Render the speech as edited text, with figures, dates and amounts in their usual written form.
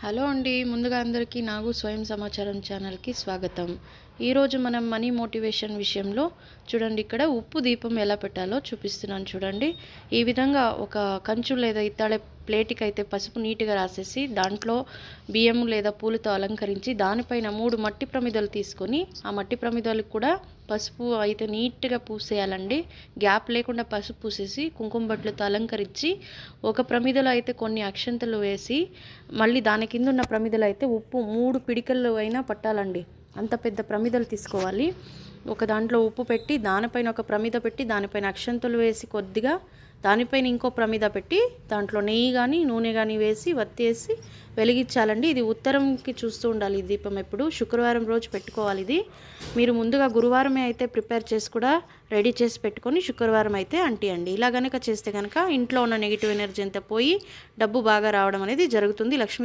Hello అండి. ముందుగా అందరికీ నాగు స్వయం సమాచారం ఛానల్కి స్వాగతం. ఈరోజు మనం మనీ మోటివేషన్ విషయంలో చూడండి, ఇక్కడ ఉప్పు దీపం ఎలా పెట్టాలో చూపిస్తున్నాను చూడండి. ఈ విధంగా ఒక కంచు లేదా ఇత్తడి ప్లేట్కి అయితే పసుపు నీట్గా రాసేసి దాంట్లో బియ్యం లేదా పూలతో అలంకరించి దానిపైన 3 మట్టి ప్రమిదలు తీసుకొని ఆ మట్టి ప్రమిదలకు కూడా పసుపు అయితే నీట్గా పూసేయాలండి. గ్యాప్ లేకుండా పసుపు పూసేసి కుంకుమ బట్టలతో అలంకరించి ఒక ప్రమిదలో అయితే కొన్ని అక్షంతలు వేసి మళ్ళీ దాని కింద ఉన్న ప్రమిదలు అయితే ఉప్పు 3 పిడికలు అయినా పట్టాలండి. అంత పెద్ద ప్రమిదలు తీసుకోవాలి. ఒక దాంట్లో ఉప్పు పెట్టి దానిపైన ఒక ప్రమిద పెట్టి దానిపైన అక్షంతలు వేసి కొద్దిగా దానిపైన ఇంకో ప్రమిద పెట్టి దాంట్లో నెయ్యి కానీ నూనె కానీ వేసి వత్తేసి వెలిగించాలండి. ఇది ఉత్తరంకి చూస్తూ ఉండాలి. ఈ దీపం ఎప్పుడు శుక్రవారం రోజు పెట్టుకోవాలి. ఇది మీరు ముందుగా గురువారమే అయితే ప్రిపేర్ చేసి కూడా రెడీ చేసి పెట్టుకొని శుక్రవారం అయితే అంటియండి. ఇలా కనుక చేస్తే కనుక ఇంట్లో ఉన్న నెగిటివ్ ఎనర్జీ అంతా పోయి డబ్బు బాగా రావడం అనేది జరుగుతుంది. లక్ష్మీ